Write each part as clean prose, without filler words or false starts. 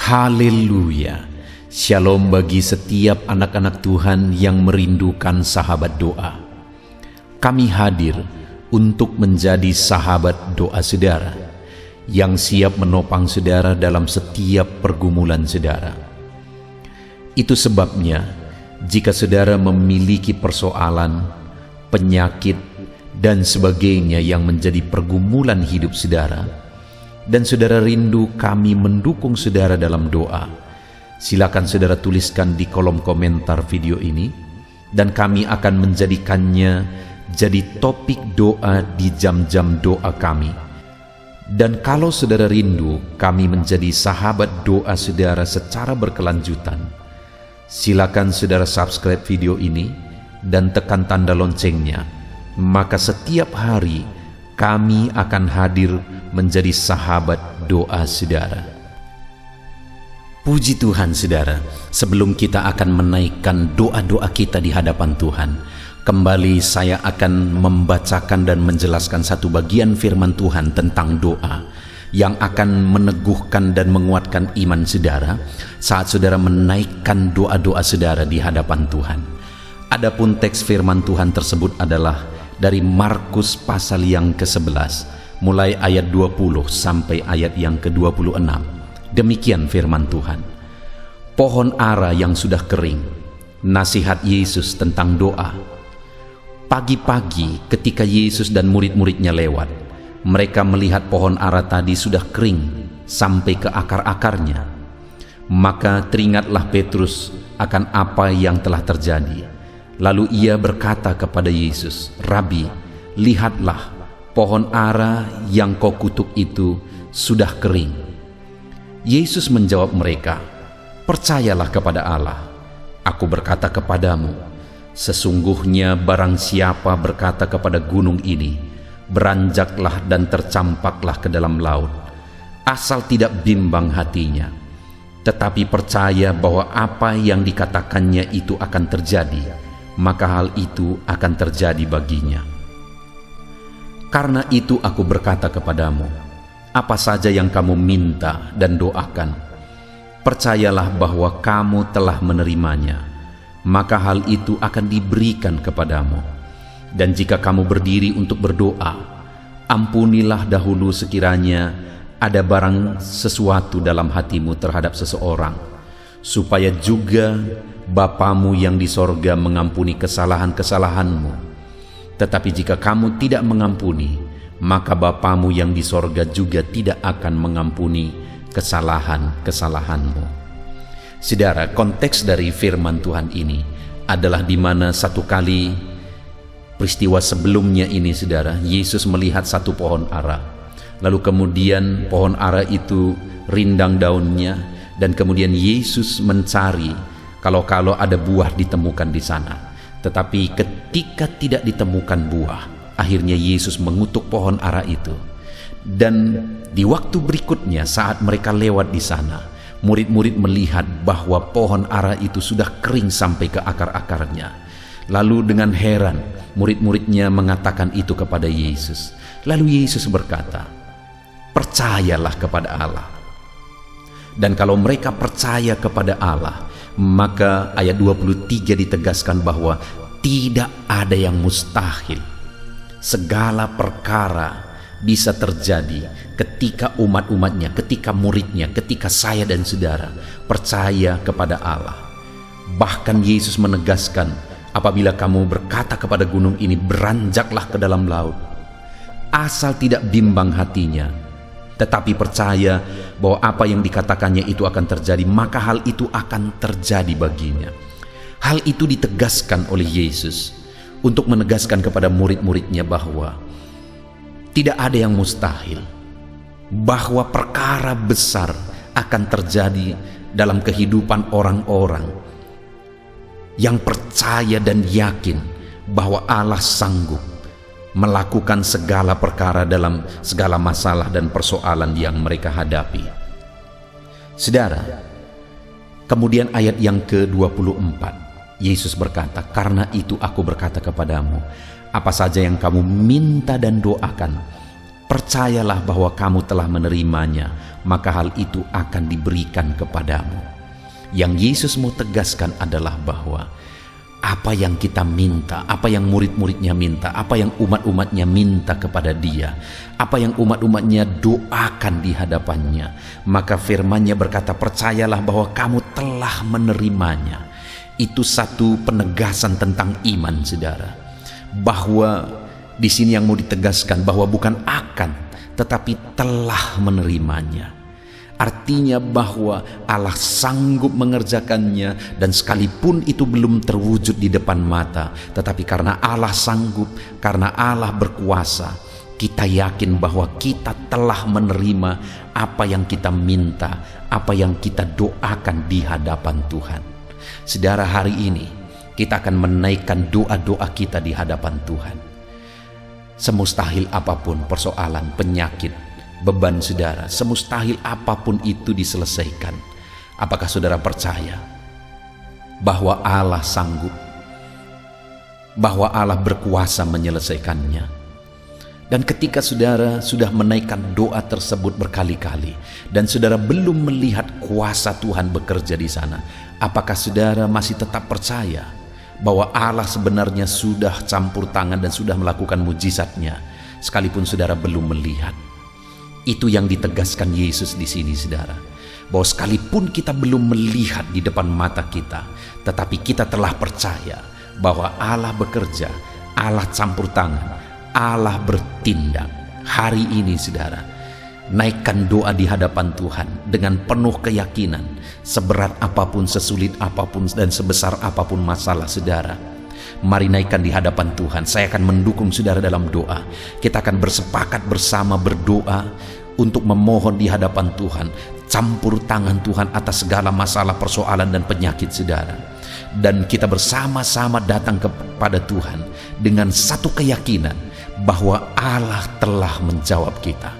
Haleluya. Shalom bagi setiap anak-anak Tuhan yang merindukan sahabat doa. Kami hadir untuk menjadi sahabat doa saudara, yang siap menopang saudara dalam setiap pergumulan saudara. Itu sebabnya, jika saudara memiliki persoalan, penyakit, dan sebagainya yang menjadi pergumulan hidup saudara, dan saudara rindu kami mendukung saudara dalam doa, silakan saudara tuliskan di kolom komentar video ini, dan kami akan menjadikannya jadi topik doa di jam-jam doa kami. Dan kalau saudara rindu kami menjadi sahabat doa saudara secara berkelanjutan, silakan saudara subscribe video ini dan tekan tanda loncengnya, maka setiap hari kami akan hadir menjadi sahabat doa saudara. Puji Tuhan saudara, sebelum kita akan menaikkan doa-doa kita di hadapan Tuhan, kembali saya akan membacakan dan menjelaskan satu bagian firman Tuhan tentang doa yang akan meneguhkan dan menguatkan iman saudara saat saudara menaikkan doa-doa saudara di hadapan Tuhan. Adapun teks firman Tuhan tersebut adalah dari Markus pasal yang ke-11, mulai ayat 20 sampai ayat yang ke-26. Demikian firman Tuhan. Pohon ara yang sudah kering, nasihat Yesus tentang doa. Pagi-pagi ketika Yesus dan murid-muridnya lewat, mereka melihat pohon ara tadi sudah kering sampai ke akar-akarnya. Maka teringatlah Petrus akan apa yang telah terjadi. Lalu ia berkata kepada Yesus, "Rabi, lihatlah, pohon ara yang kau kutuk itu sudah kering." Yesus menjawab mereka, "Percayalah kepada Allah. Aku berkata kepadamu, sesungguhnya barang siapa berkata kepada gunung ini, beranjaklah dan tercampaklah ke dalam laut, asal tidak bimbang hatinya, tetapi percaya bahwa apa yang dikatakannya itu akan terjadi, maka hal itu akan terjadi baginya. Karena itu aku berkata kepadamu, apa saja yang kamu minta dan doakan, percayalah bahwa kamu telah menerimanya, maka hal itu akan diberikan kepadamu. Dan jika kamu berdiri untuk berdoa, ampunilah dahulu sekiranya ada barang sesuatu dalam hatimu terhadap seseorang, supaya juga Bapamu yang di sorga mengampuni kesalahan-kesalahanmu. Tetapi jika kamu tidak mengampuni, maka Bapamu yang di sorga juga tidak akan mengampuni kesalahan-kesalahanmu." Saudara, konteks dari firman Tuhan ini adalah di mana satu kali peristiwa sebelumnya ini, saudara, Yesus melihat satu pohon ara. Lalu kemudian pohon ara itu rindang daunnya, dan kemudian Yesus mencari kalau ada buah ditemukan di sana. Tetapi ketika tidak ditemukan buah, akhirnya Yesus mengutuk pohon ara itu. Dan di waktu berikutnya saat mereka lewat di sana, murid-murid melihat bahwa pohon ara itu sudah kering sampai ke akar-akarnya. Lalu dengan heran, murid-muridnya mengatakan itu kepada Yesus. Lalu Yesus berkata, "Percayalah kepada Allah." Dan kalau mereka percaya kepada Allah, maka ayat 23 ditegaskan bahwa tidak ada yang mustahil. Segala perkara bisa terjadi ketika umat-umatnya, ketika muridnya, ketika saya dan saudara percaya kepada Allah. Bahkan Yesus menegaskan, apabila kamu berkata kepada gunung ini, beranjaklah ke dalam laut, asal tidak bimbang hatinya, tetapi percaya bahwa apa yang dikatakannya itu akan terjadi, maka hal itu akan terjadi baginya. Hal itu ditegaskan oleh Yesus untuk menegaskan kepada murid-muridnya bahwa tidak ada yang mustahil, bahwa perkara besar akan terjadi dalam kehidupan orang-orang yang percaya dan yakin bahwa Allah sanggup melakukan segala perkara dalam segala masalah dan persoalan yang mereka hadapi. Saudara, kemudian ayat yang ke-24, Yesus berkata, "Karena itu aku berkata kepadamu, apa saja yang kamu minta dan doakan, Percayalah bahwa kamu telah menerimanya, maka hal itu akan diberikan kepadamu. Yang Yesus mau tegaskan adalah bahwa apa yang kita minta, apa yang murid-muridnya minta, apa yang umat-umatnya minta kepada Dia, apa yang umat-umatnya doakan di hadapannya, maka firman-Nya berkata, percayalah bahwa kamu telah menerimanya. Itu satu penegasan tentang iman, saudara. Bahwa di sini yang mau ditegaskan bahwa bukan akan, tetapi telah menerimanya. Artinya bahwa Allah sanggup mengerjakannya, dan sekalipun itu belum terwujud di depan mata, tetapi karena Allah sanggup, karena Allah berkuasa, kita yakin bahwa kita telah menerima apa yang kita minta, apa yang kita doakan di hadapan Tuhan. Saudara, hari ini kita akan menaikkan doa-doa kita di hadapan Tuhan. Semustahil apapun persoalan, penyakit, beban saudara, semustahil apapun itu diselesaikan. Apakah saudara percaya bahwa Allah sanggup, bahwa Allah berkuasa menyelesaikannya? Dan ketika saudara sudah menaikkan doa tersebut berkali-kali dan saudara belum melihat kuasa Tuhan bekerja di sana, apakah saudara masih tetap percaya bahwa Allah sebenarnya sudah campur tangan dan sudah melakukan mujizatnya sekalipun saudara belum melihat? Itu yang ditegaskan Yesus di sini, saudara. Bahwa sekalipun kita belum melihat di depan mata kita, tetapi kita telah percaya bahwa Allah bekerja, Allah campur tangan, Allah bertindak. Hari ini, saudara, naikkan doa di hadapan Tuhan dengan penuh keyakinan. Seberat apapun, sesulit apapun, dan sebesar apapun masalah saudara, mari naikkan di hadapan Tuhan. Saya akan mendukung saudara dalam doa. Kita akan bersepakat bersama berdoa untuk memohon di hadapan Tuhan campur tangan Tuhan atas segala masalah, persoalan, dan penyakit saudara. Dan kita bersama-sama datang kepada Tuhan dengan satu keyakinan bahwa Allah telah menjawab kita.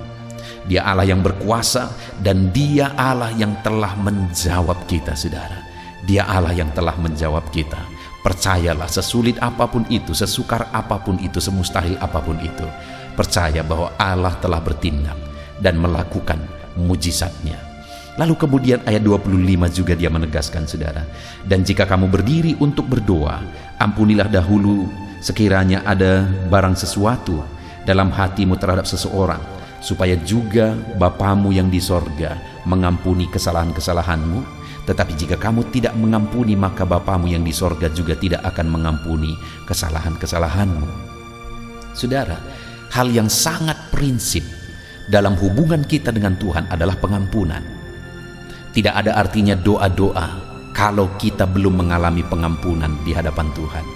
Dia Allah yang berkuasa, dan Dia Allah yang telah menjawab kita, saudara. Dia Allah yang telah menjawab kita. Percayalah, sesulit apapun itu, sesukar apapun itu, semustahil apapun itu, percaya bahwa Allah telah bertindak dan melakukan mujizatnya. Lalu kemudian ayat 25 juga dia menegaskan, saudara, dan jika kamu berdiri untuk berdoa, ampunilah dahulu sekiranya ada barang sesuatu dalam hatimu terhadap seseorang, supaya juga Bapamu yang di sorga mengampuni kesalahan-kesalahanmu. Tetapi jika kamu tidak mengampuni, maka Bapamu yang di sorga juga tidak akan mengampuni kesalahan-kesalahanmu. Saudara, hal yang sangat prinsip dalam hubungan kita dengan Tuhan adalah pengampunan. Tidak ada artinya doa-doa kalau kita belum mengalami pengampunan di hadapan Tuhan.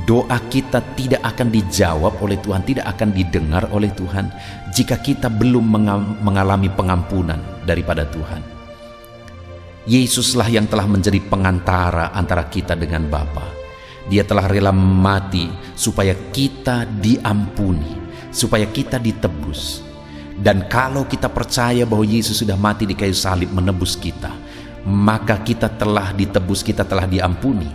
Doa kita tidak akan dijawab oleh Tuhan, tidak akan didengar oleh Tuhan jika kita belum mengalami pengampunan daripada Tuhan. Yesuslah yang telah menjadi pengantara antara kita dengan Bapa. Dia telah rela mati supaya kita diampuni, supaya kita ditebus. Dan kalau kita percaya bahwa Yesus sudah mati di kayu salib menebus kita, maka kita telah ditebus, kita telah diampuni.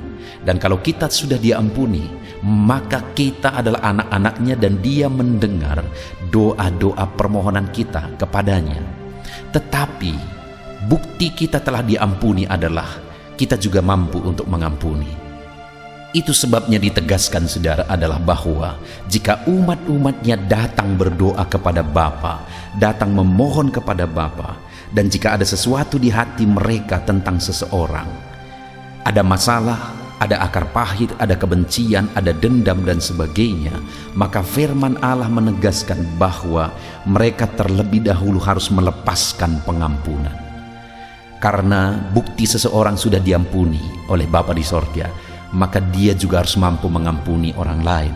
Dan kalau kita sudah diampuni, maka kita adalah anak-anaknya, dan Dia mendengar doa-doa permohonan kita kepadanya. Tetapi bukti kita telah diampuni adalah kita juga mampu untuk mengampuni. Itu sebabnya ditegaskan, saudara, adalah bahwa jika umat-umatnya datang berdoa kepada Bapa, datang memohon kepada Bapa, dan jika ada sesuatu di hati mereka tentang seseorang, ada masalah, ada akar pahit, ada kebencian, ada dendam, dan sebagainya, maka firman Allah menegaskan bahwa mereka terlebih dahulu harus melepaskan pengampunan. Karena bukti seseorang sudah diampuni oleh Bapa di sorga, maka dia juga harus mampu mengampuni orang lain.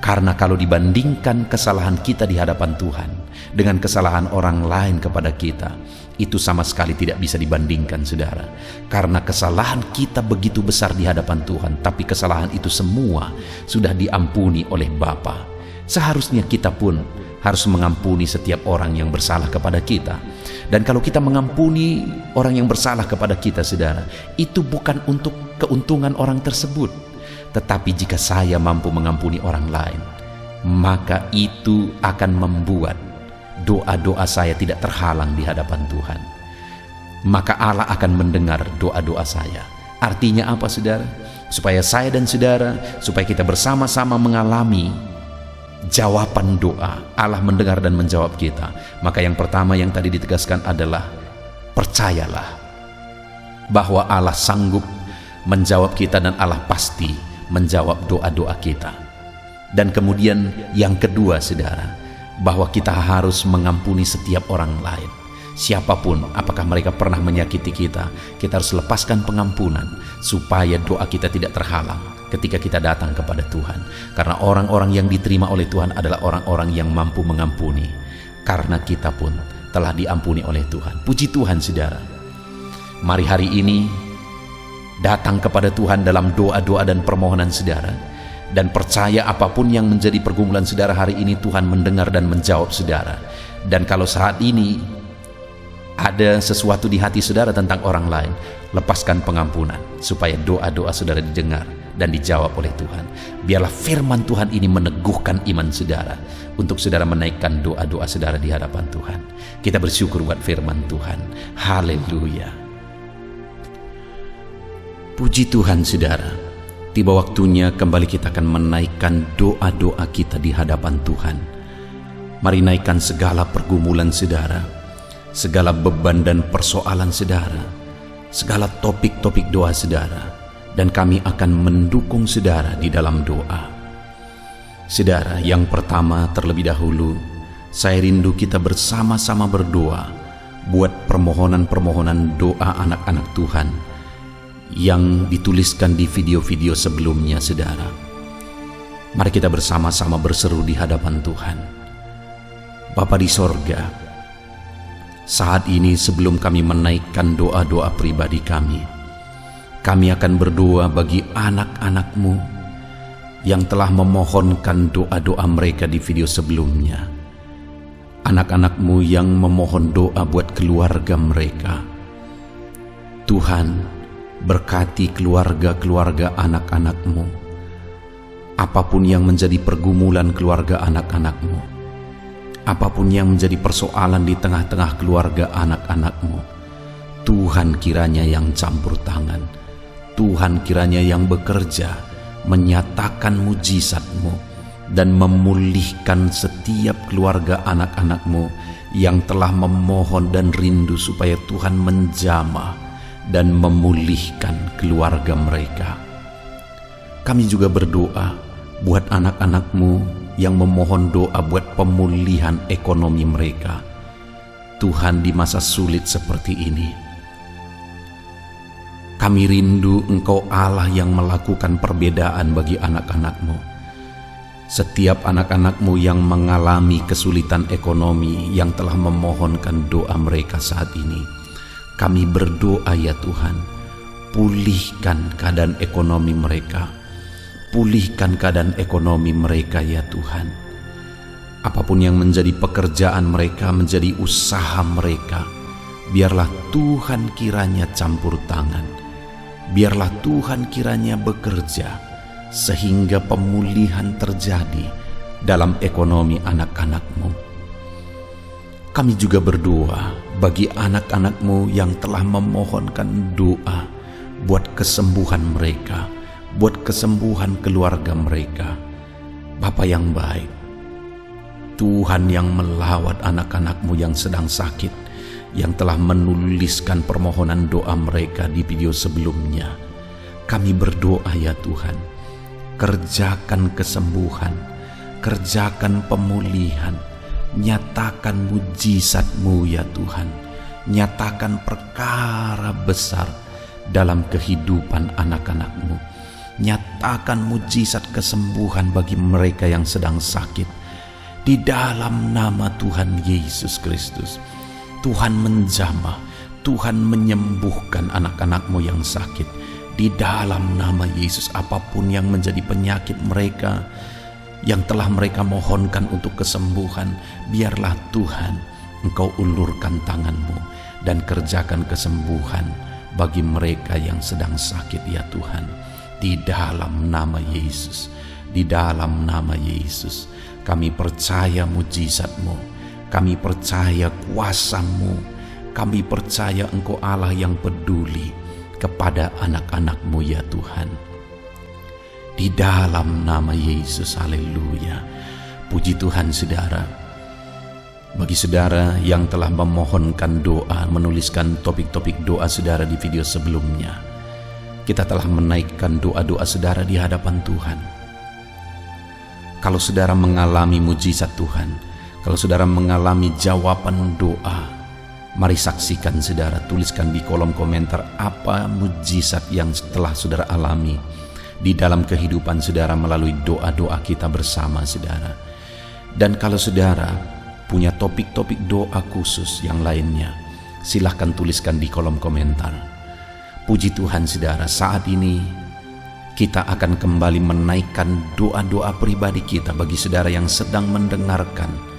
Karena kalau dibandingkan kesalahan kita di hadapan Tuhan dengan kesalahan orang lain kepada kita, itu sama sekali tidak bisa dibandingkan, saudara. Karena kesalahan kita begitu besar di hadapan Tuhan, tapi kesalahan itu semua sudah diampuni oleh Bapa. Seharusnya kita pun harus mengampuni setiap orang yang bersalah kepada kita. Dan kalau kita mengampuni orang yang bersalah kepada kita, saudara, itu bukan untuk keuntungan orang tersebut. Tetapi jika saya mampu mengampuni orang lain, maka itu akan membuat doa-doa saya tidak terhalang di hadapan Tuhan, maka Allah akan mendengar doa-doa saya. Artinya apa, saudara? Supaya saya dan saudara, supaya kita bersama-sama mengalami jawaban doa, Allah mendengar dan menjawab kita. Maka yang pertama yang tadi ditegaskan adalah percayalah bahwa Allah sanggup menjawab kita dan Allah pasti menjawab doa-doa kita. Dan kemudian yang kedua, saudara, bahwa kita harus mengampuni setiap orang lain. Siapapun, apakah mereka pernah menyakiti kita, kita harus lepaskan pengampunan supaya doa kita tidak terhalang ketika kita datang kepada Tuhan. Karena orang-orang yang diterima oleh Tuhan adalah orang-orang yang mampu mengampuni, karena kita pun telah diampuni oleh Tuhan. Puji Tuhan, saudara. Mari hari ini datang kepada Tuhan dalam doa-doa dan permohonan saudara, dan percaya apapun yang menjadi pergumulan saudara hari ini, Tuhan mendengar dan menjawab saudara. Dan kalau saat ini ada sesuatu di hati saudara tentang orang lain, lepaskan pengampunan supaya doa-doa saudara didengar dan dijawab oleh Tuhan. Biarlah firman Tuhan ini meneguhkan iman saudara untuk saudara menaikkan doa-doa saudara di hadapan Tuhan. Kita bersyukur buat firman Tuhan. Haleluya. Puji Tuhan, saudara. Tiba waktunya kembali kita akan menaikkan doa-doa kita di hadapan Tuhan. Mari naikkan segala pergumulan saudara, segala beban dan persoalan saudara, segala topik-topik doa saudara, dan kami akan mendukung saudara di dalam doa. Saudara, yang pertama terlebih dahulu, saya rindu kita bersama-sama berdoa buat permohonan-permohonan doa anak-anak Tuhan yang dituliskan di video-video sebelumnya, saudara. Mari kita bersama-sama berseru di hadapan Tuhan. Bapa di sorga, saat ini sebelum kami menaikkan doa-doa pribadi kami akan berdoa bagi anak-anak-Mu yang telah memohonkan doa-doa mereka di video sebelumnya. Anak-anak-Mu yang memohon doa buat keluarga mereka. Tuhan, berkati keluarga-keluarga anak-anak-Mu. Apapun yang menjadi pergumulan keluarga anak-anak-Mu, apapun yang menjadi persoalan di tengah-tengah keluarga anak-anak-Mu, Tuhan kiranya yang campur tangan. Tuhan kiranya yang bekerja, menyatakan mujizat-Mu dan memulihkan setiap keluarga anak-anak-Mu yang telah memohon dan rindu supaya Tuhan menjamah dan memulihkan keluarga mereka. Kami juga berdoa buat anak-anak-Mu yang memohon doa buat pemulihan ekonomi mereka. Tuhan, di masa sulit seperti ini, kami rindu Engkau Allah yang melakukan perbedaan bagi anak-anak-Mu. Setiap anak-anak-Mu yang mengalami kesulitan ekonomi, yang telah memohonkan doa mereka saat ini, kami berdoa ya Tuhan, pulihkan keadaan ekonomi mereka. Pulihkan keadaan ekonomi mereka ya Tuhan. Apapun yang menjadi pekerjaan mereka, menjadi usaha mereka, biarlah Tuhan kiranya campur tangan. Biarlah Tuhan kiranya bekerja sehingga pemulihan terjadi dalam ekonomi anak-anak-Mu. Kami juga berdoa bagi anak-anak-Mu yang telah memohonkan doa buat kesembuhan mereka, buat kesembuhan keluarga mereka. Bapa yang baik, Tuhan yang melawat anak-anak-Mu yang sedang sakit, yang telah menuliskan permohonan doa mereka di video sebelumnya. Kami berdoa ya Tuhan, kerjakan kesembuhan, kerjakan pemulihan, nyatakan mujizat-Mu ya Tuhan, nyatakan perkara besar dalam kehidupan anak-anak-Mu, nyatakan mujizat kesembuhan bagi mereka yang sedang sakit. Di dalam nama Tuhan Yesus Kristus, Tuhan menjamah, Tuhan menyembuhkan anak-anak-Mu yang sakit. Di dalam nama Yesus, apapun yang menjadi penyakit mereka, yang telah mereka mohonkan untuk kesembuhan, biarlah Tuhan Engkau ulurkan tangan-Mu dan kerjakan kesembuhan bagi mereka yang sedang sakit ya Tuhan. Di dalam nama Yesus, di dalam nama Yesus, kami percaya mujizat-Mu, Kami percaya kuasa-Mu, kami percaya Engkau Allah yang peduli kepada anak-anak-Mu ya Tuhan. Di dalam nama Yesus, haleluya. Puji Tuhan saudara. Bagi saudara yang telah memohonkan doa, menuliskan topik-topik doa saudara di video sebelumnya, kita telah menaikkan doa-doa saudara di hadapan Tuhan. Kalau saudara mengalami mujizat Tuhan, kalau saudara mengalami jawaban doa, mari saksikan saudara, tuliskan di kolom komentar apa mujizat yang telah saudara alami di dalam kehidupan saudara melalui doa-doa kita bersama saudara. Dan kalau saudara punya topik-topik doa khusus yang lainnya, silahkan tuliskan di kolom komentar. Puji Tuhan saudara, saat ini kita akan kembali menaikkan doa-doa pribadi kita bagi saudara yang sedang mendengarkan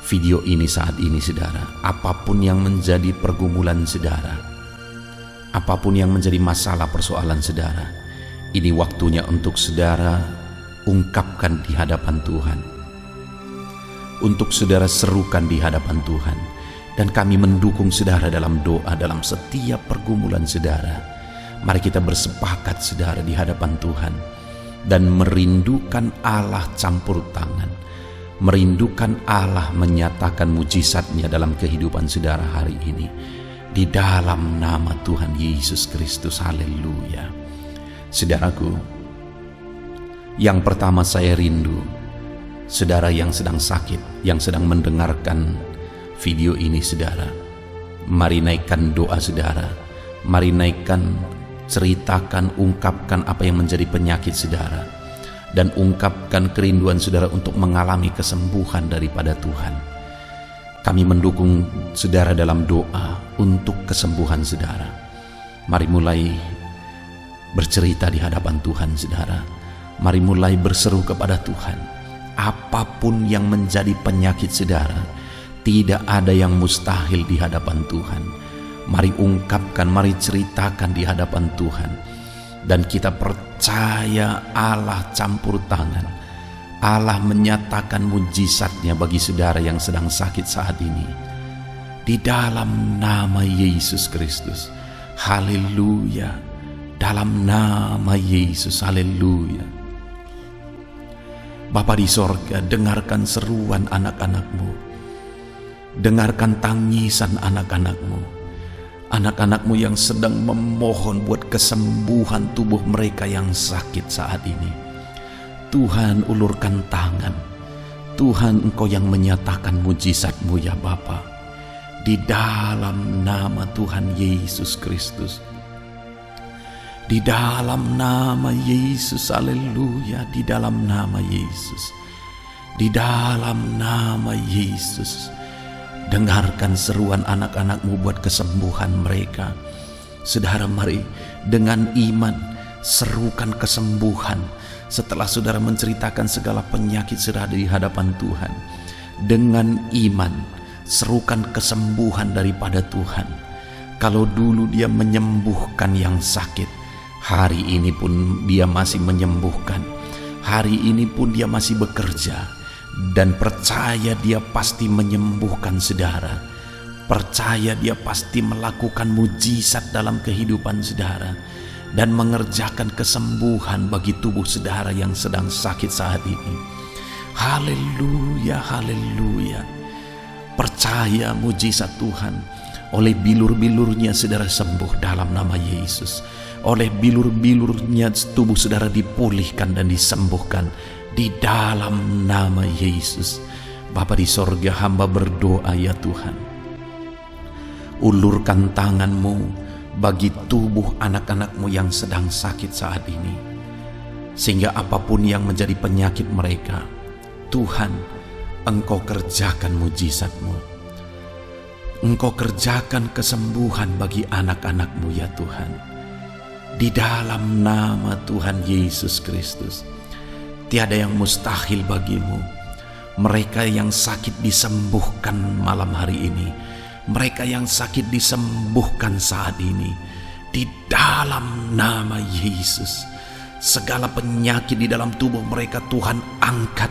video ini saat ini saudara. Apapun yang menjadi pergumulan saudara, apapun yang menjadi masalah persoalan saudara, ini waktunya untuk saudara ungkapkan di hadapan Tuhan, untuk saudara serukan di hadapan Tuhan. Dan kami mendukung saudara dalam doa dalam setiap pergumulan saudara. Mari kita bersepakat saudara di hadapan Tuhan dan merindukan Allah campur tangan, merindukan Allah menyatakan mujizatnya dalam kehidupan saudara hari ini. Di dalam nama Tuhan Yesus Kristus, haleluya. Saudaraku, yang pertama saya rindu saudara yang sedang sakit, yang sedang mendengarkan video ini saudara, mari naikkan doa saudara, mari naikkan, ceritakan, ungkapkan apa yang menjadi penyakit saudara, dan ungkapkan kerinduan saudara untuk mengalami kesembuhan daripada Tuhan. Kami mendukung saudara dalam doa untuk kesembuhan saudara. Mari mulai bercerita di hadapan Tuhan saudara, mari mulai berseru kepada Tuhan. Apapun yang menjadi penyakit saudara, tidak ada yang mustahil di hadapan Tuhan. Mari ungkapkan, mari ceritakan di hadapan Tuhan. Dan kita percaya Allah campur tangan. Allah menyatakan mujizatnya bagi saudara yang sedang sakit saat ini. Di dalam nama Yesus Kristus, haleluya. Dalam nama Yesus, haleluya. Bapa di sorga, dengarkan seruan anak-anak-Mu, dengarkan tangisan anak-anak-Mu, anak-anak-Mu yang sedang memohon buat kesembuhan tubuh mereka yang sakit saat ini. Tuhan, ulurkan tangan. Tuhan, Engkau yang menyatakan mujizat-Mu ya Bapa. Di dalam nama Tuhan Yesus Kristus, di dalam nama Yesus, haleluya. Di dalam nama Yesus, di dalam nama Yesus, dengarkan seruan anak-anak-Mu buat kesembuhan mereka. Saudara, mari dengan iman serukan kesembuhan. Setelah saudara menceritakan segala penyakit saudara di hadapan Tuhan, dengan iman serukan kesembuhan daripada Tuhan. Kalau dulu Dia menyembuhkan yang sakit, hari ini pun Dia masih menyembuhkan. Hari ini pun Dia masih bekerja. Dan percaya Dia pasti menyembuhkan saudara. Percaya Dia pasti melakukan mujizat dalam kehidupan saudara, dan mengerjakan kesembuhan bagi tubuh saudara yang sedang sakit saat ini. Haleluya, haleluya. Percaya mujizat Tuhan. Oleh bilur-bilurnya saudara sembuh dalam nama Yesus. Oleh bilur-bilurnya tubuh saudara dipulihkan dan disembuhkan di dalam nama Yesus. Bapa di sorga, hamba berdoa ya Tuhan, ulurkan tangan-Mu bagi tubuh anak-anak-Mu yang sedang sakit saat ini, sehingga apapun yang menjadi penyakit mereka, Tuhan, Engkau kerjakan mujizat-Mu. Engkau kerjakan kesembuhan bagi anak-anak-Mu ya Tuhan. Di dalam nama Tuhan Yesus Kristus, tiada yang mustahil bagimu. Mereka yang sakit disembuhkan malam hari ini. Mereka yang sakit disembuhkan saat ini. Di dalam nama Yesus, segala penyakit di dalam tubuh mereka Tuhan angkat,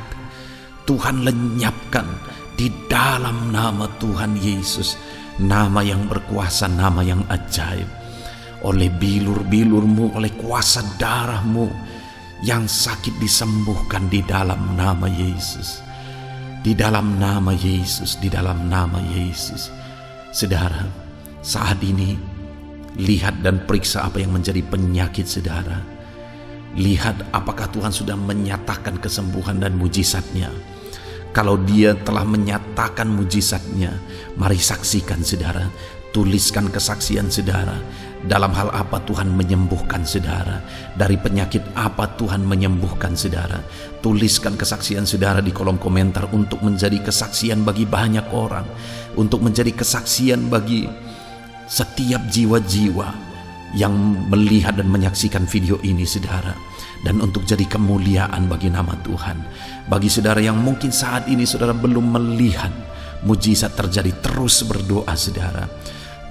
Tuhan lenyapkan. Di Di dalam nama Tuhan Yesus, nama yang berkuasa, nama yang ajaib, oleh bilur-bilurmu, oleh kuasa darahmu, yang sakit disembuhkan di dalam nama Yesus. Di dalam nama Yesus, di dalam nama Yesus. Saudara, saat ini lihat dan periksa apa yang menjadi penyakit saudara. Lihat apakah Tuhan sudah menyatakan kesembuhan dan mujizatnya. Kalau Dia telah menyatakan mujizatnya, mari saksikan saudara. Tuliskan kesaksian saudara. Dalam hal apa Tuhan menyembuhkan saudara, dari penyakit apa Tuhan menyembuhkan saudara. Tuliskan kesaksian saudara di kolom komentar untuk menjadi kesaksian bagi banyak orang, untuk menjadi kesaksian bagi setiap jiwa-jiwa yang melihat dan menyaksikan video ini saudara, dan untuk jadi kemuliaan bagi nama Tuhan. Bagi saudara yang mungkin saat ini saudara belum melihat mujizat terjadi, terus berdoa saudara,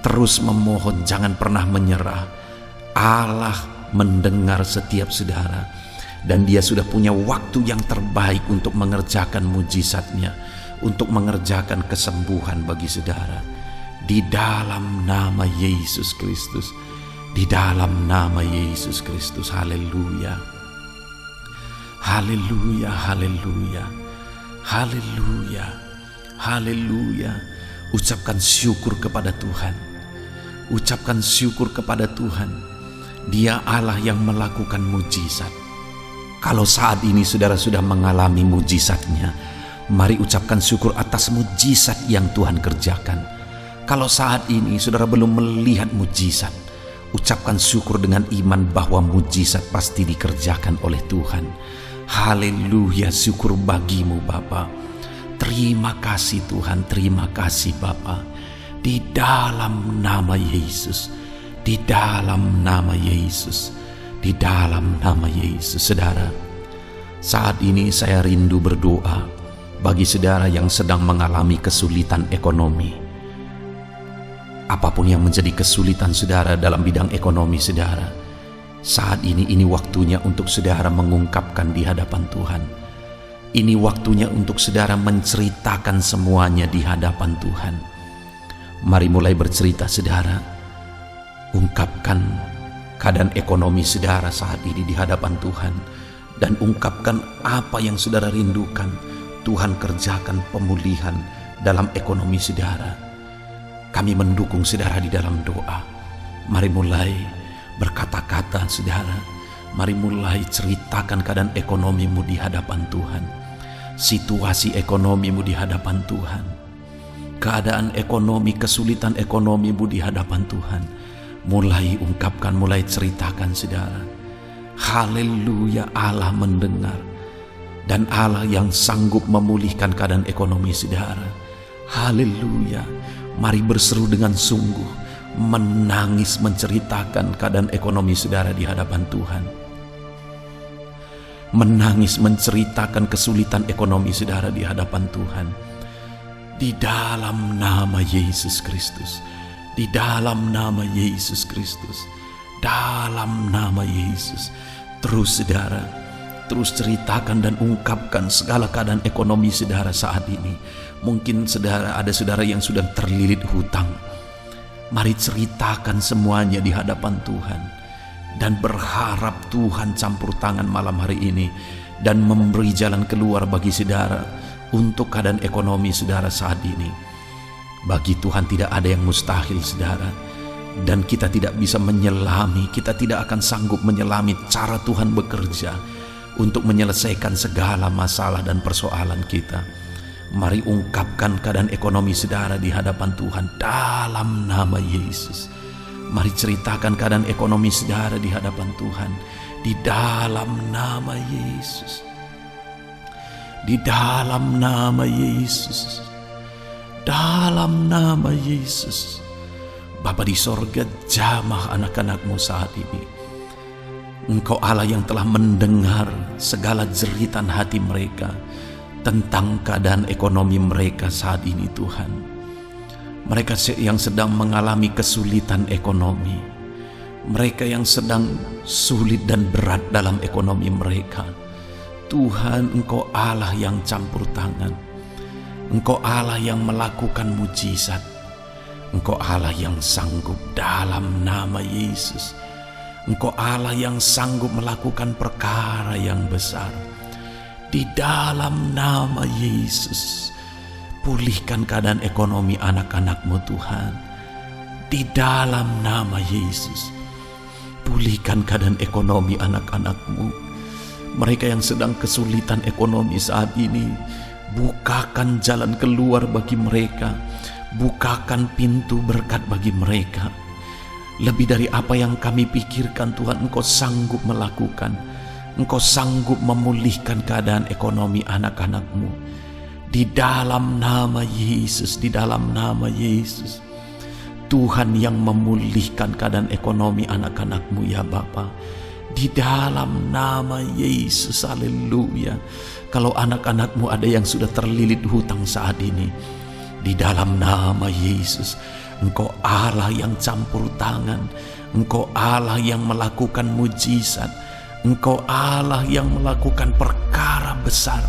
terus memohon, jangan pernah menyerah. Allah mendengar setiap saudara, dan Dia sudah punya waktu yang terbaik untuk mengerjakan mujizatnya, untuk mengerjakan kesembuhan bagi saudara. Di dalam nama Yesus Kristus, di dalam nama Yesus Kristus. Haleluya, haleluya, haleluya, haleluya, haleluya. Ucapkan syukur kepada Tuhan. Ucapkan syukur kepada Tuhan. Dia Allah yang melakukan mujizat. Kalau saat ini saudara sudah mengalami mujizatnya, mari ucapkan syukur atas mujizat yang Tuhan kerjakan. Kalau saat ini saudara belum melihat mujizat, ucapkan syukur dengan iman bahwa mujizat pasti dikerjakan oleh Tuhan. Haleluya, syukur bagimu Bapa. Terima kasih Tuhan, terima kasih Bapa. Di dalam nama Yesus, di dalam nama Yesus, di dalam nama Yesus. Saudara, saat ini saya rindu berdoa bagi saudara yang sedang mengalami kesulitan ekonomi. Apapun yang menjadi kesulitan saudara dalam bidang ekonomi saudara, saat ini waktunya untuk saudara mengungkapkan di hadapan Tuhan. Ini waktunya untuk saudara menceritakan semuanya di hadapan Tuhan. Mari mulai bercerita saudara. Ungkapkan keadaan ekonomi saudara saat ini di hadapan Tuhan, dan ungkapkan apa yang saudara rindukan. Tuhan kerjakan pemulihan dalam ekonomi saudara. Kami mendukung saudara di dalam doa. Mari mulai berkata-kata saudara. Mari mulai ceritakan keadaan ekonomimu di hadapan Tuhan. Situasi ekonomimu di hadapan Tuhan. Keadaan ekonomi, kesulitan ekonomimu di hadapan Tuhan. Mulai ungkapkan, mulai ceritakan saudara. Haleluya, Allah mendengar. Dan Allah yang sanggup memulihkan keadaan ekonomi saudara. Haleluya. Mari berseru dengan sungguh, menangis menceritakan keadaan ekonomi saudara di hadapan Tuhan. Menangis menceritakan kesulitan ekonomi saudara di hadapan Tuhan. Di dalam nama Yesus Kristus, di dalam nama Yesus Kristus, dalam nama Yesus. Terus saudara, terus ceritakan dan ungkapkan segala keadaan ekonomi saudara saat ini. Mungkin saudara, ada saudara yang sudah terlilit hutang. Mari ceritakan semuanya di hadapan Tuhan, dan berharap Tuhan campur tangan malam hari ini dan memberi jalan keluar bagi saudara untuk keadaan ekonomi saudara saat ini. Bagi Tuhan tidak ada yang mustahil saudara, dan kita tidak bisa menyelami, kita tidak akan sanggup menyelami cara Tuhan bekerja untuk menyelesaikan segala masalah dan persoalan kita. Mari ungkapkan keadaan ekonomi saudara di hadapan Tuhan dalam nama Yesus. Mari ceritakan keadaan ekonomi saudara di hadapan Tuhan di dalam nama Yesus. Di dalam nama Yesus. Dalam nama Yesus. Bapa di sorga, jamah anak-anakmu saat ini. Engkau Allah yang telah mendengar segala jeritan hati mereka tentang keadaan ekonomi mereka saat ini Tuhan. Mereka yang sedang mengalami kesulitan ekonomi, mereka yang sedang sulit dan berat dalam ekonomi mereka. Tuhan, Engkau Allah yang campur tangan. Engkau Allah yang melakukan mujizat. Engkau Allah yang sanggup dalam nama Yesus. Engkau Allah yang sanggup melakukan perkara yang besar. Di dalam nama Yesus, pulihkan keadaan ekonomi anak-anak-Mu Tuhan. Di dalam nama Yesus, pulihkan keadaan ekonomi anak-anak-Mu. Mereka yang sedang kesulitan ekonomi saat ini, bukakan jalan keluar bagi mereka. Bukakan pintu berkat bagi mereka. Lebih dari apa yang kami pikirkan Tuhan, Engkau sanggup melakukan. Engkau sanggup memulihkan keadaan ekonomi anak-anak-Mu. Di dalam nama Yesus, di dalam nama Yesus. Tuhan yang memulihkan keadaan ekonomi anak-anak-Mu ya Bapa. Di dalam nama Yesus, haleluya. Kalau anak-anak-Mu ada yang sudah terlilit hutang saat ini, di dalam nama Yesus, Engkau Allah yang campur tangan. Engkau Allah yang melakukan mujizat. Engkau Allah yang melakukan perkara besar.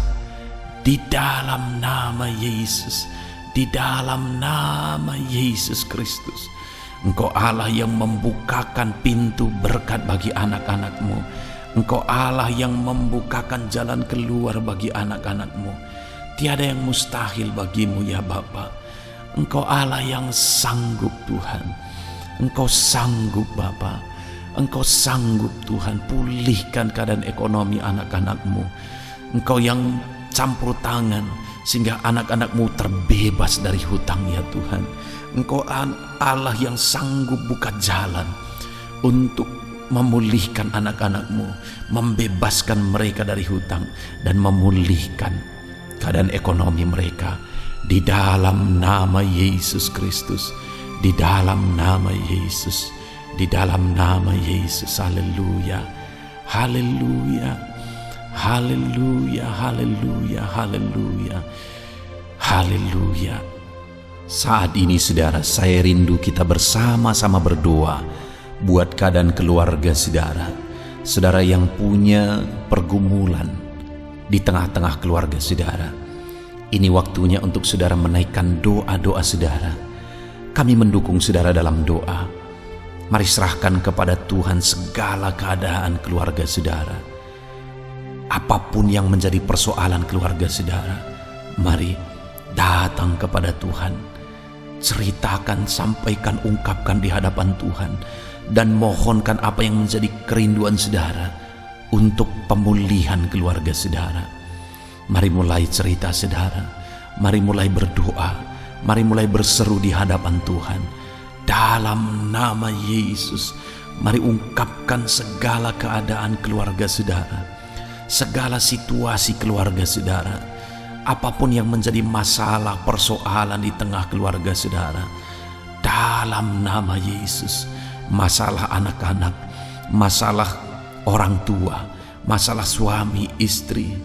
Di dalam nama Yesus, di dalam nama Yesus Kristus. Engkau Allah yang membukakan pintu berkat bagi anak-anak-Mu. Engkau Allah yang membukakan jalan keluar bagi anak-anak-Mu. Tiada yang mustahil bagi-Mu ya Bapa. Engkau Allah yang sanggup Tuhan. Engkau sanggup Bapa. Engkau sanggup Tuhan, pulihkan keadaan ekonomi anak-anak-Mu. Engkau yang campur tangan sehingga anak-anak-Mu terbebas dari hutang ya Tuhan. Engkau Allah yang sanggup buka jalan untuk memulihkan anak-anak-Mu, membebaskan mereka dari hutang dan memulihkan keadaan ekonomi mereka. Di dalam nama Yesus Kristus, di dalam nama Yesus, di dalam nama Yesus. Haleluya, haleluya, haleluya, haleluya, haleluya, haleluya. Saat ini saudara, saya rindu kita bersama-sama berdoa buat keadaan keluarga saudara. Saudara yang punya pergumulan di tengah-tengah keluarga saudara. Ini waktunya untuk saudara menaikkan doa-doa saudara. Kami mendukung saudara dalam doa. Mari serahkan kepada Tuhan segala keadaan keluarga saudara. Apapun yang menjadi persoalan keluarga saudara, mari datang kepada Tuhan. Ceritakan, sampaikan, ungkapkan di hadapan Tuhan. Dan mohonkan apa yang menjadi kerinduan saudara untuk pemulihan keluarga saudara. Mari mulai cerita saudara. Mari mulai berdoa. Mari mulai berseru di hadapan Tuhan. Dalam nama Yesus, mari ungkapkan segala keadaan keluarga saudara. Segala situasi keluarga saudara. Apapun yang menjadi masalah, persoalan di tengah keluarga saudara. Dalam nama Yesus. Masalah anak-anak, masalah orang tua, masalah suami, istri,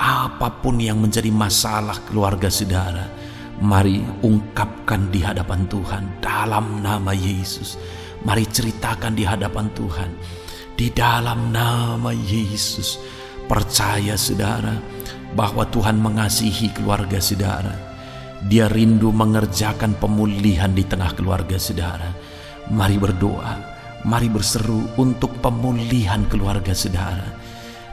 apapun yang menjadi masalah keluarga saudara, mari ungkapkan di hadapan Tuhan dalam nama Yesus. Mari ceritakan di hadapan Tuhan di dalam nama Yesus. Percaya saudara bahwa Tuhan mengasihi keluarga saudara. Dia rindu mengerjakan pemulihan di tengah keluarga saudara. Mari berdoa, mari berseru untuk pemulihan keluarga saudara.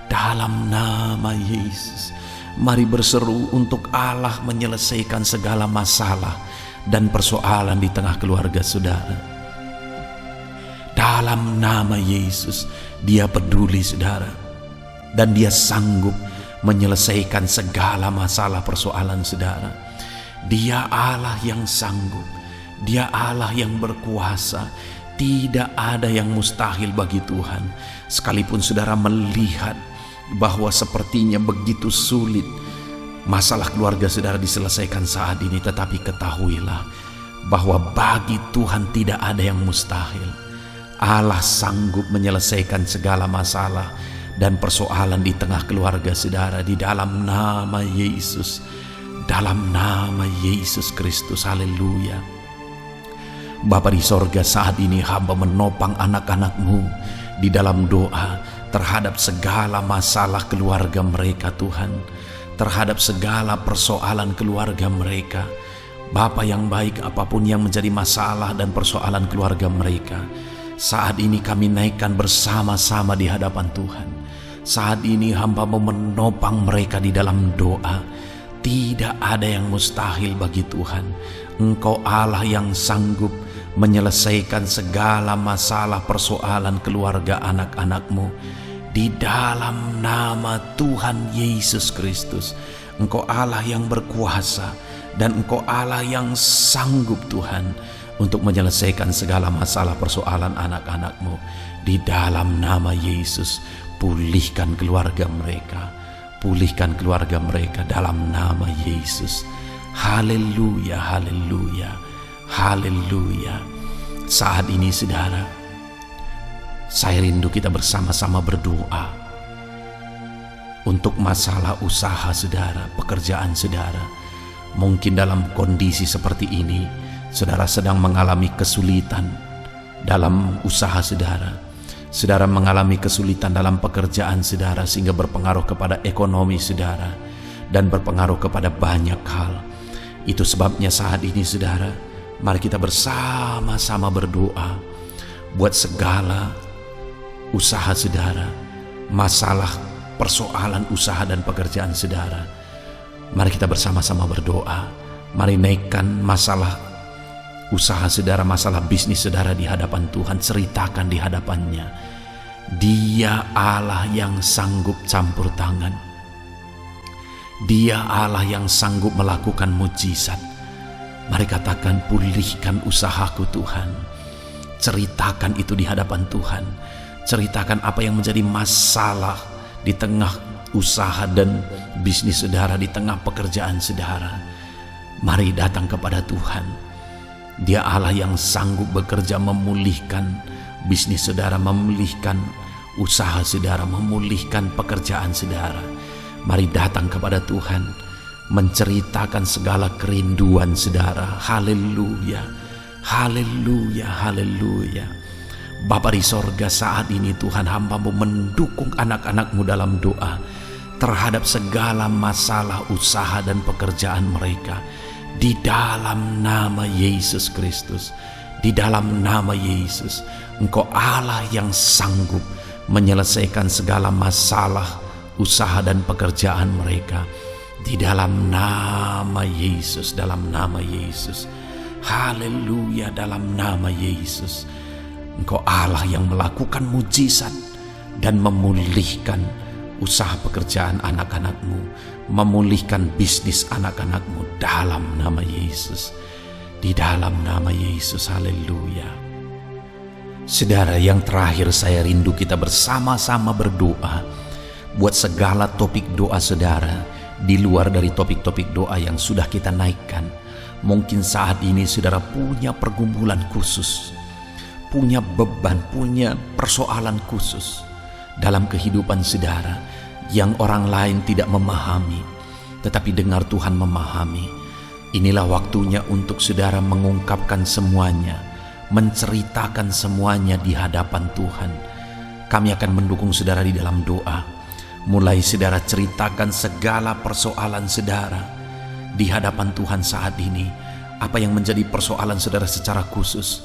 Dalam nama Yesus, mari berseru untuk Allah menyelesaikan segala masalah dan persoalan di tengah keluarga saudara. Dalam nama Yesus, Dia peduli saudara. Dan Dia sanggup menyelesaikan segala masalah persoalan saudara. Dia Allah yang sanggup. Dia Allah yang berkuasa. Tidak ada yang mustahil bagi Tuhan. Sekalipun saudara melihat bahwa sepertinya begitu sulit masalah keluarga saudara diselesaikan saat ini, tetapi ketahuilah bahwa bagi Tuhan tidak ada yang mustahil. Allah sanggup menyelesaikan segala masalah dan persoalan di tengah keluarga saudara di dalam nama Yesus. Dalam nama Yesus Kristus. Haleluya. Bapa di sorga, saat ini hamba menopang anak-anak-Mu di dalam doa terhadap segala masalah keluarga mereka Tuhan. terhadap segala persoalan keluarga mereka. Bapa yang baik, apapun yang menjadi masalah dan persoalan keluarga mereka, saat ini kami naikkan bersama-sama di hadapan Tuhan. Saat ini hamba-Mu menopang mereka di dalam doa. Tidak ada yang mustahil bagi Tuhan. Engkau Allah yang sanggup menyelesaikan segala masalah persoalan keluarga anak-anak-Mu. Di dalam nama Tuhan Yesus Kristus, Engkau Allah yang berkuasa dan Engkau Allah yang sanggup Tuhan untuk menyelesaikan segala masalah persoalan anak-anak-Mu. Di dalam nama Yesus, pulihkan keluarga mereka, pulihkan keluarga mereka dalam nama Yesus. Haleluya, haleluya, haleluya. Saat ini saudara, saya rindu kita bersama-sama berdoa untuk masalah usaha saudara, pekerjaan saudara. Mungkin dalam kondisi seperti ini, saudara sedang mengalami kesulitan dalam usaha saudara. Saudara mengalami kesulitan dalam pekerjaan saudara sehingga berpengaruh kepada ekonomi saudara dan berpengaruh kepada banyak hal. Itu sebabnya saat ini saudara, mari kita bersama-sama berdoa buat segala usaha saudara, masalah persoalan usaha dan pekerjaan saudara. Mari kita bersama-sama berdoa. Mari naikkan masalah usaha saudara, masalah bisnis saudara di hadapan Tuhan. Ceritakan di hadapannya. Dia Allah yang sanggup campur tangan. Dia Allah yang sanggup melakukan mujizat. Mari katakan, pulihkan usahaku Tuhan. Ceritakan itu di hadapan Tuhan. Ceritakan apa yang menjadi masalah di tengah usaha dan bisnis saudara, di tengah pekerjaan saudara. Mari datang kepada Tuhan. Dia Allah yang sanggup bekerja memulihkan bisnis saudara, memulihkan usaha saudara, memulihkan pekerjaan saudara. Mari datang kepada Tuhan, menceritakan segala kerinduan saudara. Haleluya, haleluya, haleluya. Bapa di sorga, saat ini Tuhan, hamba-Mu mendukung anak-anak-Mu dalam doa terhadap segala masalah usaha dan pekerjaan mereka. Di dalam nama Yesus Kristus, di dalam nama Yesus, Engkau Allah yang sanggup menyelesaikan segala masalah usaha dan pekerjaan mereka. Di dalam nama Yesus, dalam nama Yesus. Haleluya, dalam nama Yesus. Engkau Allah yang melakukan mujizat dan memulihkan usaha pekerjaan anak-anak-Mu, memulihkan bisnis anak-anak-Mu dalam nama Yesus. Di dalam nama Yesus, haleluya. Saudara, yang terakhir saya rindu kita bersama-sama berdoa buat segala topik doa saudara di luar dari topik-topik doa yang sudah kita naikkan. Mungkin saat ini saudara punya pergumulan khusus, punya beban, punya persoalan khusus dalam kehidupan saudara yang orang lain tidak memahami, tetapi dengar Tuhan memahami. Inilah waktunya untuk saudara mengungkapkan semuanya, menceritakan semuanya di hadapan Tuhan. Kami akan mendukung saudara di dalam doa. Mulai saudara ceritakan segala persoalan saudara di hadapan Tuhan saat ini. Apa yang menjadi persoalan saudara secara khusus,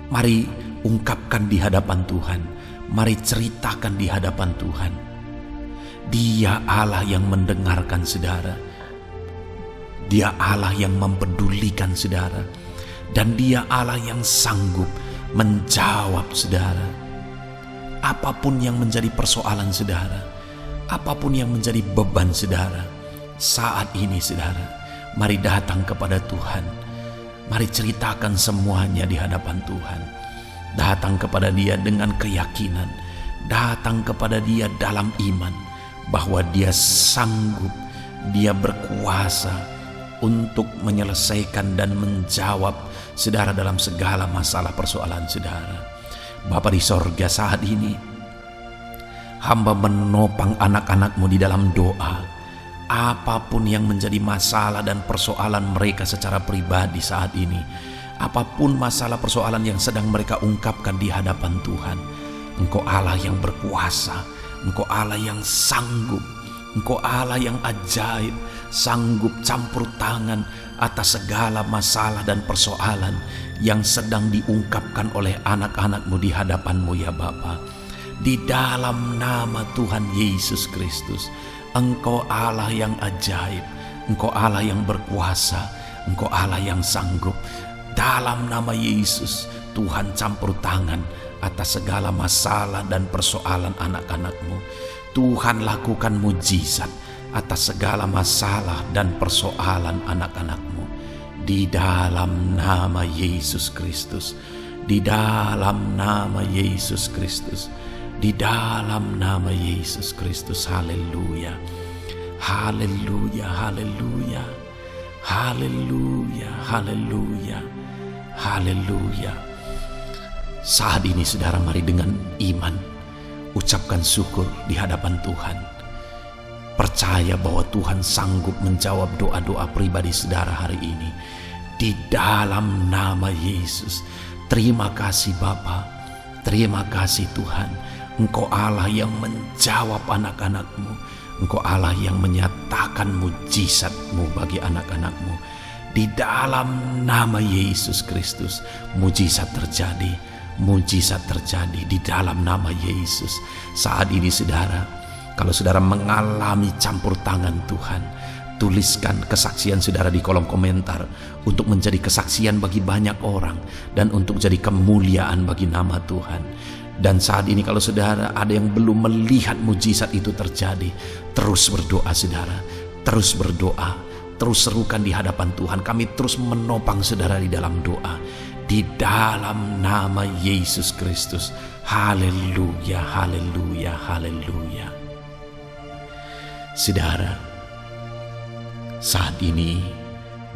mari ungkapkan di hadapan Tuhan. Mari ceritakan di hadapan Tuhan. Dia Allah yang mendengarkan saudara. Dia Allah yang mempedulikan saudara. Dan Dia Allah yang sanggup menjawab saudara. Apapun yang menjadi persoalan saudara, apapun yang menjadi beban saudara, saat ini saudara, mari datang kepada Tuhan. Mari ceritakan semuanya di hadapan Tuhan. Datang kepada Dia dengan keyakinan. Datang kepada Dia dalam iman bahwa Dia sanggup, Dia berkuasa untuk menyelesaikan dan menjawab saudara dalam segala masalah persoalan saudara. Bapa di sorga, saat ini hamba menopang anak-anak-Mu di dalam doa. Apapun yang menjadi masalah dan persoalan mereka secara pribadi saat ini, apapun masalah persoalan yang sedang mereka ungkapkan di hadapan Tuhan, Engkau Allah yang berkuasa, Engkau Allah yang sanggup Engkau Allah yang ajaib, sanggup campur tangan atas segala masalah dan persoalan yang sedang diungkapkan oleh anak-anak-Mu di hadapan-Mu ya Bapa. Di dalam nama Tuhan Yesus Kristus, Engkau Allah yang ajaib, Engkau Allah yang berkuasa, Engkau Allah yang sanggup. Dalam nama Yesus, Tuhan campur tangan atas segala masalah dan persoalan anak-anak-Mu. Tuhan lakukan mujizat atas segala masalah dan persoalan anak-anak-Mu. Di dalam nama Yesus Kristus, di dalam nama Yesus Kristus, di dalam nama Yesus Kristus. Haleluya, haleluya, haleluya, haleluya, haleluya, haleluya. Saat ini saudara, mari dengan iman ucapkan syukur di hadapan Tuhan. Percaya bahwa Tuhan sanggup menjawab doa-doa pribadi saudara hari ini. Di dalam nama Yesus. Terima kasih Bapa, terima kasih Tuhan. Engkau Allah yang menjawab anak-anak-Mu. Engkau Allah yang menyatakan mujizat-Mu bagi anak-anak-Mu. Di dalam nama Yesus Kristus, mujizat terjadi. Mujizat terjadi di dalam nama Yesus. Saat ini saudara, kalau saudara mengalami campur tangan Tuhan, tuliskan kesaksian saudara di kolom komentar untuk menjadi kesaksian bagi banyak orang dan untuk jadi kemuliaan bagi nama Tuhan. Dan saat ini kalau saudara ada yang belum melihat mujizat itu terjadi, terus berdoa saudara, terus berdoa, terus serukan di hadapan Tuhan. Kami terus menopang saudara di dalam doa. Di dalam nama Yesus Kristus. Haleluya, haleluya, haleluya. Saudara, saat ini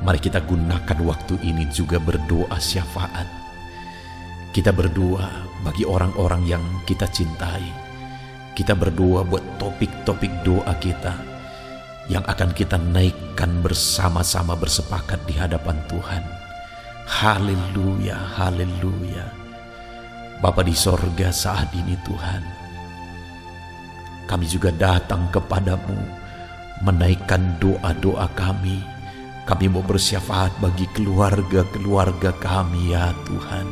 mari kita gunakan waktu ini juga berdoa syafaat. Kita berdoa bagi orang-orang yang kita cintai. Kita berdoa buat topik-topik doa kita yang akan kita naikkan bersama-sama bersepakat di hadapan Tuhan. Haleluya, haleluya. Bapa di sorga, saat ini Tuhan, kami juga datang kepadamu menaikkan doa-doa kami. Kami mau bersyafaat bagi keluarga-keluarga kami ya Tuhan.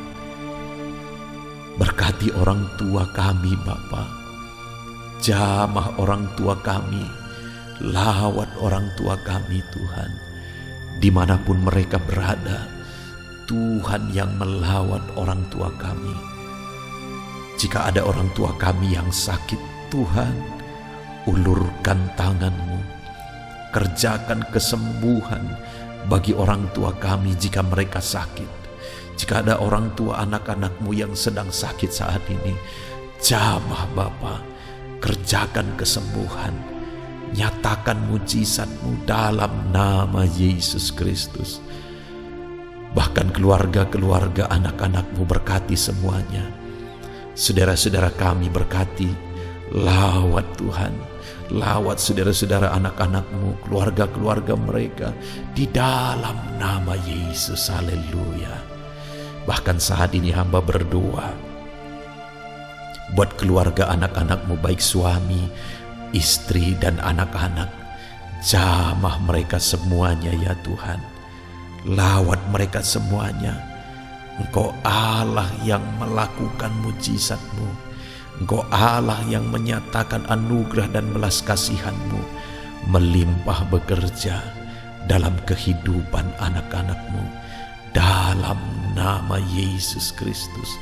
Berkati orang tua kami Bapa, jamah orang tua kami, lawat orang tua kami Tuhan. Dimanapun mereka berada, Tuhan yang melawat orang tua kami. Jika ada orang tua kami yang sakit, Tuhan, ulurkan tangan-Mu, kerjakan kesembuhan bagi orang tua kami jika mereka sakit. Jika ada orang tua anak-anak-Mu yang sedang sakit saat ini, jamah Bapa, kerjakan kesembuhan, nyatakan mujizat-Mu dalam nama Yesus Kristus. Bahkan keluarga-keluarga anak-anak-Mu berkati semuanya. Saudara-saudara kami berkati, lawat Tuhan, lawat saudara-saudara anak-anak-Mu, keluarga-keluarga mereka di dalam nama Yesus. Haleluya. Bahkan saat ini hamba berdoa buat keluarga anak-anak-Mu, baik suami, istri dan anak-anak. Jamah mereka semuanya ya Tuhan. Lawat mereka semuanya. Engkau Allah yang melakukan mujizat-Mu. Engkau Allah yang menyatakan anugerah dan belas kasihan-Mu melimpah bekerja dalam kehidupan anak-anak-Mu. Dalam nama Yesus Kristus.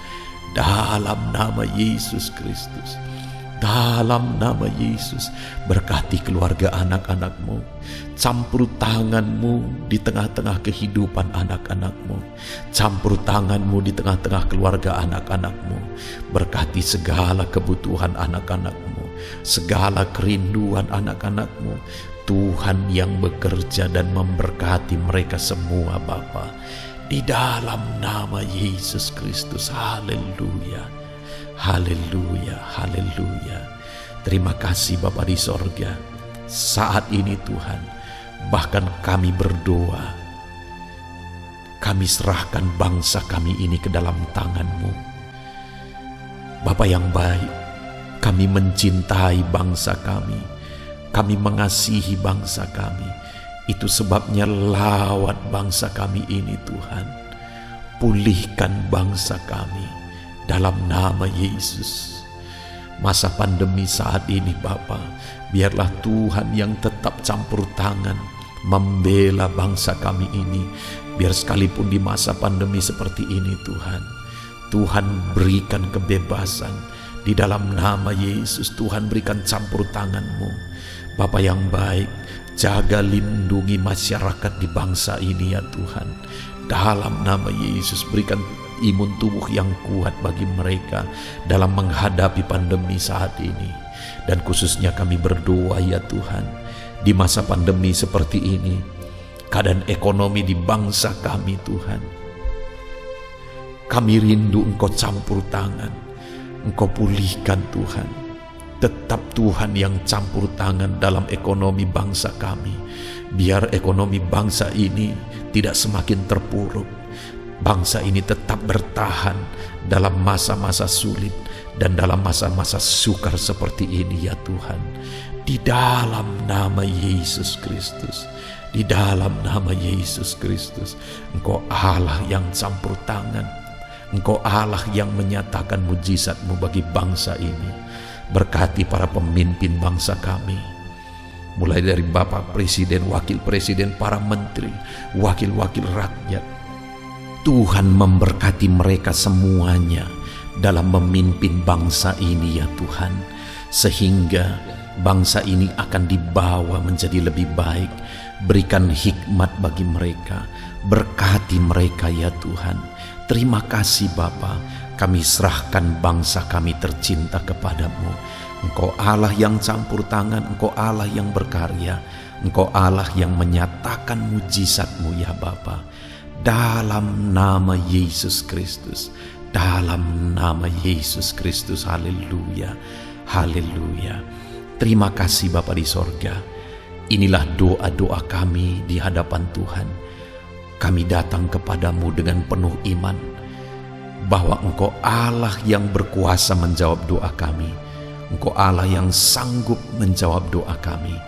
Dalam nama Yesus Kristus. Dalam nama Yesus, berkati keluarga anak-anak-Mu. Campur tangan-Mu di tengah-tengah kehidupan anak-anak-Mu. Campur tangan-Mu di tengah-tengah keluarga anak-anak-Mu. Berkati segala kebutuhan anak-anak-Mu, segala kerinduan anak-anak-Mu. Tuhan yang bekerja dan memberkati mereka semua Bapa. Di dalam nama Yesus Kristus. Haleluya. Haleluya, haleluya. Terima kasih Bapa di sorga. Saat ini Tuhan, bahkan kami berdoa, kami serahkan bangsa kami ini ke dalam tangan-Mu. Bapa yang baik, kami mencintai bangsa kami, Kami mengasihi bangsa kami. Itu sebabnya lawat bangsa kami ini Tuhan. Pulihkan bangsa kami dalam nama Yesus. Masa pandemi saat ini Bapa, biarlah Tuhan yang tetap campur tangan membela bangsa kami ini. Biar sekalipun di masa pandemi seperti ini Tuhan berikan kebebasan. Di dalam nama Yesus Tuhan berikan campur tangan-Mu. Bapa yang baik, jaga lindungi masyarakat di bangsa ini ya Tuhan. Dalam nama Yesus berikan imun tubuh yang kuat bagi mereka dalam menghadapi pandemi saat ini. Dan khususnya kami berdoa ya Tuhan, di masa pandemi seperti ini, keadaan ekonomi di bangsa kami Tuhan, kami rindu Engkau campur tangan, Engkau pulihkan Tuhan. Tetap Tuhan yang campur tangan dalam ekonomi bangsa kami. Biar ekonomi bangsa ini tidak semakin terpuruk. Bangsa ini tetap bertahan dalam masa-masa sulit dan dalam masa-masa sukar seperti ini ya Tuhan. Di dalam nama Yesus Kristus, di dalam nama Yesus Kristus, Engkau Allah yang campur tangan. Engkau Allah yang menyatakan mujizat-Mu bagi bangsa ini. Berkati para pemimpin bangsa kami, mulai dari Bapak Presiden, Wakil Presiden, para menteri, wakil-wakil rakyat. Tuhan memberkati mereka semuanya dalam memimpin bangsa ini ya Tuhan, sehingga bangsa ini akan dibawa menjadi lebih baik. Berikan hikmat bagi mereka, berkati mereka ya Tuhan. Terima kasih Bapa, kami serahkan bangsa kami tercinta kepadamu. Engkau Allah yang campur tangan, Engkau Allah yang berkarya, Engkau Allah yang menyatakan mujizat-Mu ya Bapa. Dalam nama Yesus Kristus, dalam nama Yesus Kristus, haleluya, haleluya. Terima kasih Bapa di sorga. Inilah doa-doa kami di hadapan Tuhan. Kami datang kepadamu dengan penuh iman bahwa Engkau Allah yang berkuasa menjawab doa kami. Engkau Allah yang sanggup menjawab doa kami.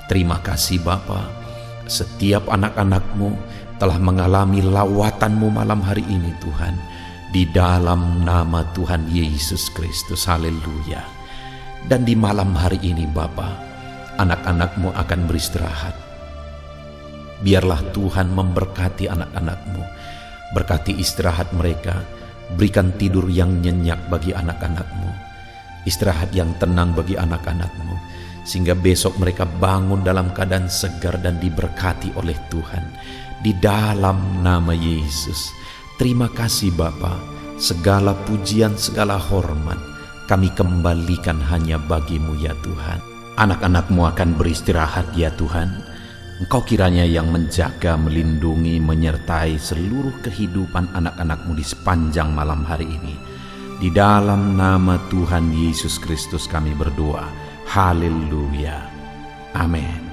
Terima kasih Bapa. Setiap anak-anak-Mu telah mengalami lawatan-Mu malam hari ini Tuhan. Di dalam nama Tuhan Yesus Kristus, haleluya. Dan di malam hari ini Bapa, anak-anak-Mu akan beristirahat. Biarlah Tuhan memberkati anak-anak-Mu. Berkati istirahat mereka. Berikan tidur yang nyenyak bagi anak-anak-Mu. Istirahat yang tenang bagi anak-anak-Mu. Sehingga besok mereka bangun dalam keadaan segar dan diberkati oleh Tuhan. Di dalam nama Yesus. Terima kasih Bapa. Segala pujian, segala hormat kami kembalikan hanya bagi-Mu ya Tuhan. Anak-anak-Mu akan beristirahat ya Tuhan. Engkau kiranya yang menjaga, melindungi, menyertai seluruh kehidupan anak-anak-Mu di sepanjang malam hari ini. Di dalam nama Tuhan Yesus Kristus kami berdoa. Haleluya. Amin.